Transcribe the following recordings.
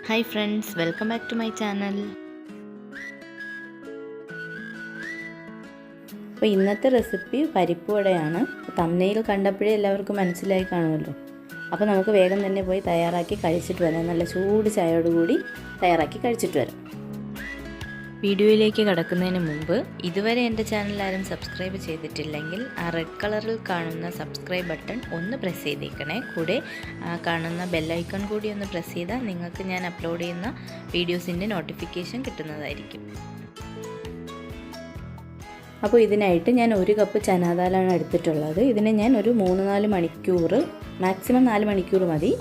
Hi friends, welcome back to my channel. അപ്പോൾ ഇന്നത്തെ recipe പരിപ്പ് വടയാണ്. തമ്മിൽ കണ്ടപ്പോഴേ എല്ലാവർക്കും മനസ്സിലായി കാണുമല്ലോ. അപ്പോൾ നമുക്ക് വേഗം തന്നെ പോയി തയ്യാറാക്കി കഴിച്ചിട്ട് വരാം. നല്ല ചൂട് ചായയോടുകൂടി തയ്യാറാക്കി കഴിച്ചിട്ട് വരാം. വീഡിയോയിലേക്ക് കടക്കുന്നതിന് മുമ്പ് ഇതുവരെ എൻ്റെ ചാനൽ ആരും സബ്സ്ക്രൈബ് ചെയ്തിട്ടില്ലെങ്കിൽ ആ റെഡ് കളറിൽ കാണുന്ന സബ്സ്ക്രൈബ് ബട്ടൺ ഒന്ന് പ്രസ് ചെയ്തേക്കണേ. കൂടെ കാണുന്ന ബെല്ലൈക്കൺ കൂടി ഒന്ന് പ്രസ് ചെയ്താൽ നിങ്ങൾക്ക് ഞാൻ അപ്ലോഡ് ചെയ്യുന്ന വീഡിയോസിൻ്റെ നോട്ടിഫിക്കേഷൻ കിട്ടുന്നതായിരിക്കും. അപ്പോൾ ഇതിനായിട്ട് ഞാൻ 1 കപ്പ് ചനാ ദാലാണ് എടുത്തിട്ടുള്ളത്. ഇതിനെ ഞാൻ ഒരു 3-4 മണിക്കൂർ, മാക്സിമം 4 മണിക്കൂർ മതി,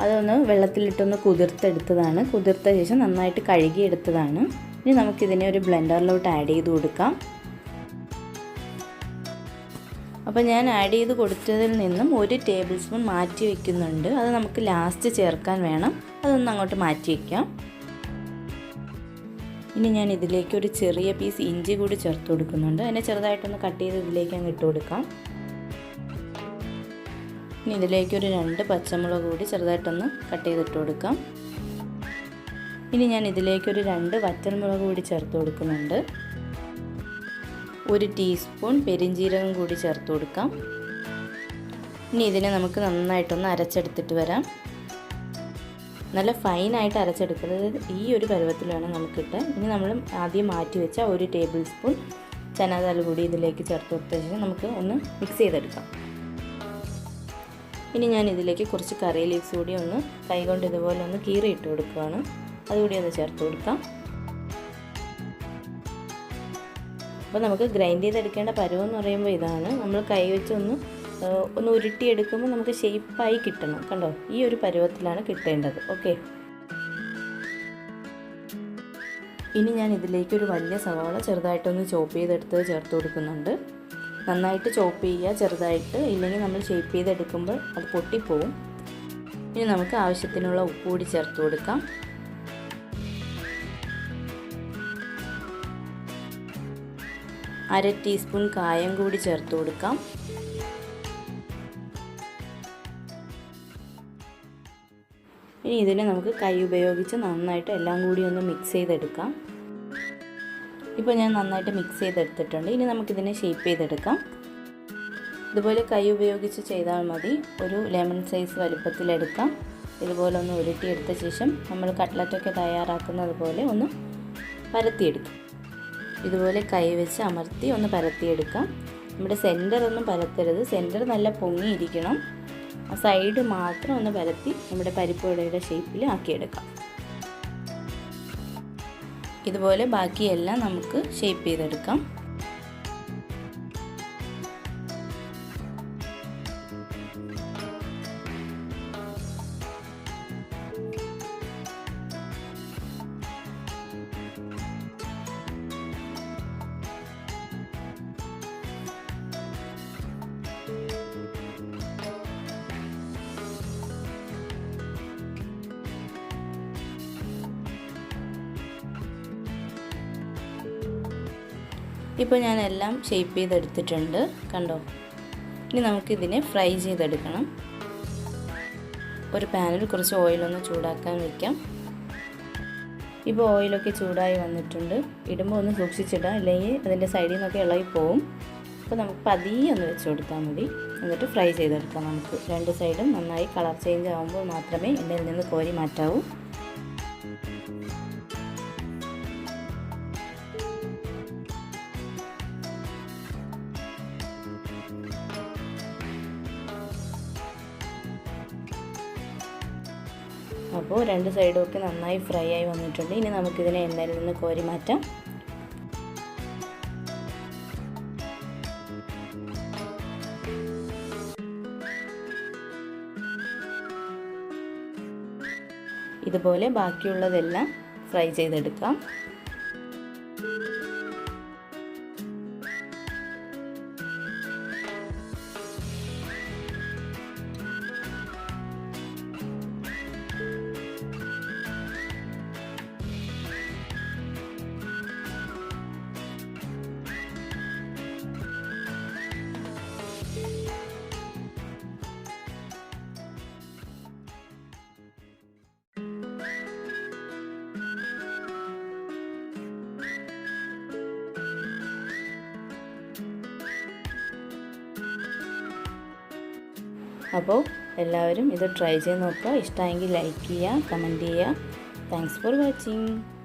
അതൊന്ന് വെള്ളത്തിലിട്ടൊന്ന് കുതിർത്തെടുത്തതാണ്. കുതിർത്ത ശേഷം നന്നായിട്ട് കഴുകിയെടുത്തതാണ്. ഇനി നമുക്കിതിനെ ഒരു ബ്ലെൻഡറിലോട്ട് ആഡ് ചെയ്ത് കൊടുക്കാം. അപ്പോൾ ഞാൻ ആഡ് ചെയ്ത് കൊടുത്തതിൽ നിന്നും 1 ടേബിൾ സ്പൂൺ മാറ്റി വയ്ക്കുന്നുണ്ട്. അത് നമുക്ക് ലാസ്റ്റ് ചേർക്കാൻ വേണം. അതൊന്ന് അങ്ങോട്ട് മാറ്റി വയ്ക്കാം. ഇനി ഞാൻ ഇതിലേക്ക് ഒരു ചെറിയ പീസ് ഇഞ്ചി കൂടി ചേർത്ത് കൊടുക്കുന്നുണ്ട്. അതിനെ ചെറുതായിട്ടൊന്ന് കട്ട് ചെയ്ത് ഇതിലേക്ക് അങ്ങ് ഇട്ട് കൊടുക്കാം. ഇനി ഇതിലേക്ക് ഒരു 2 പച്ചമുളക് കൂടി ചെറുതായിട്ടൊന്ന് കട്ട് ചെയ്തിട്ട് കൊടുക്കാം. ഇനി ഞാൻ ഇതിലേക്ക് ഒരു 2 വറ്റൽമുളക് കൂടി ചേർത്ത് കൊടുക്കുന്നുണ്ട്. 1 ടീസ്പൂൺ പെരിഞ്ജീരകം കൂടി ചേർത്ത് കൊടുക്കാം. ഇനി ഇതിനെ നമുക്ക് നന്നായിട്ടൊന്ന് അരച്ചെടുത്തിട്ട് വരാം. നല്ല ഫൈനായിട്ട് അരച്ചെടുക്കുന്നത് ഈ ഒരു പരുവത്തിൽ വേണം നമുക്കിട്ട്. ഇനി നമ്മൾ ആദ്യം മാറ്റി വെച്ച 1 ടേബിൾ സ്പൂൺ ചനാ ദാൽ കൂടി ഇതിലേക്ക് ചേർത്ത് കൊടുത്ത ശേഷം നമുക്ക് ഒന്ന് മിക്സ് ചെയ്തെടുക്കാം. ഇനി ഞാൻ ഇതിലേക്ക് കുറച്ച് കറി ലീവ്സ് കൂടി ഒന്ന് കൈകൊണ്ട് ഇതുപോലെ ഒന്ന് കീറി ഇട്ട് കൊടുക്കുകയാണ്. അതുകൂടി ഒന്ന് ചേർത്ത് കൊടുക്കാം. അപ്പോൾ നമുക്ക് ഗ്രൈൻഡ് ചെയ്തെടുക്കേണ്ട പരുവം എന്ന് പറയുമ്പോൾ ഇതാണ്. നമ്മൾ കൈ വെച്ച് ഒന്ന് ഉരുട്ടിയെടുക്കുമ്പോൾ നമുക്ക് ഷേപ്പായി കിട്ടണം. കണ്ടോ, ഈ ഒരു പരുവത്തിലാണ് കിട്ടേണ്ടത്. ഓക്കെ. ഇനി ഞാൻ ഇതിലേക്ക് ഒരു വലിയ സവാള ചെറുതായിട്ടൊന്ന് ചോപ്പ് ചെയ്തെടുത്ത് ചേർത്ത് കൊടുക്കുന്നുണ്ട്. നന്നായിട്ട് ചോപ്പ് ചെയ്യുക, ചെറുതായിട്ട്, ഇല്ലെങ്കിൽ നമ്മൾ ഷേപ്പ് ചെയ്തെടുക്കുമ്പോൾ അത് പൊട്ടിപ്പോവും. ഇനി നമുക്ക് ആവശ്യത്തിനുള്ള ഉപ്പ് കൂടി ചേർത്ത് കൊടുക്കാം. അര ടീസ്പൂൺ കായം കൂടി ചേർത്ത് കൊടുക്കാം. ഇനി ഇതിനെ നമുക്ക് കൈ ഉപയോഗിച്ച് നന്നായിട്ട് എല്ലാം കൂടി ഒന്ന് മിക്സ് ചെയ്തെടുക്കാം. ഇപ്പോൾ ഞാൻ നന്നായിട്ട് മിക്സ് ചെയ്തെടുത്തിട്ടുണ്ട്. ഇനി നമുക്കിതിനെ ഷേപ്പ് ചെയ്തെടുക്കാം. ഇതുപോലെ കൈ ഉപയോഗിച്ച് ചെയ്താൽ മതി. ഒരു ലെമൺ സൈസ് വലുപ്പത്തിലെടുക്കാം. ഇതുപോലെ ഒന്ന് ഉരുട്ടിയെടുത്ത ശേഷം നമ്മൾ കട്ട്ലറ്റൊക്കെ തയ്യാറാക്കുന്നത് പോലെ ഒന്ന് പരത്തിയെടുക്കാം. ഇതുപോലെ കൈ വെച്ച് അമർത്തി ഒന്ന് പരത്തിയെടുക്കാം. നമ്മുടെ സെൻറ്റർ ഒന്നും പരത്തരുത്. സെൻറ്റർ നല്ല പൊങ്ങിയിരിക്കണം. ആ സൈഡ് മാത്രം ഒന്ന് പരത്തി നമ്മുടെ പരിപ്പ് വടയുടെ ഷേപ്പിൽ ആക്കിയെടുക്കാം. ഇതുപോലെ ബാക്കിയെല്ലാം നമുക്ക് ഷേപ്പ് ചെയ്തെടുക്കാം. ഇപ്പോൾ ഞാൻ എല്ലാം ഷേപ്പ് ചെയ്തെടുത്തിട്ടുണ്ട്. കണ്ടോ. ഇനി നമുക്കിതിനെ ഫ്രൈ ചെയ്തെടുക്കണം. ഒരു പാനിൽ കുറച്ച് ഓയിലൊന്ന് ചൂടാക്കാൻ വയ്ക്കാം. ഇപ്പോൾ ഓയിലൊക്കെ ചൂടായി വന്നിട്ടുണ്ട്. ഇടുമ്പോൾ ഒന്ന് സൂക്ഷിച്ചിടാം, അല്ലെങ്കിൽ അതിൻ്റെ സൈഡിൽ നിന്നൊക്കെ ഇളകി പോവും. അപ്പോൾ നമുക്ക് പതിയെ ഒന്ന് വെച്ച് കൊടുത്താൽ മതി. എന്നിട്ട് ഫ്രൈ ചെയ്തെടുക്കാം. നമുക്ക് 2 സൈഡും നന്നായി കളർ ചേഞ്ച് ആകുമ്പോൾ മാത്രമേ എണ്ണയിൽ നിന്ന് കോരി മാറ്റാവൂ. അപ്പോൾ 2 സൈഡും ഒക്കെ നന്നായി ഫ്രൈ ആയി വന്നിട്ടുണ്ട്. ഇനി നമുക്കിതിനെ എണ്ണയിൽ നിന്ന് കോരി മാറ്റാം. ഇതുപോലെ ബാക്കിയുള്ളതെല്ലാം ഫ്രൈ ചെയ്തെടുക്കാം. അപ്പോൾ എല്ലാവരും ഇത് ട്രൈ ചെയ്ത് നോക്കുക. ഇഷ്ടമായെങ്കിൽ ലൈക്ക് ചെയ്യുക, കമൻറ്റ് ചെയ്യുക. Thanks for watching.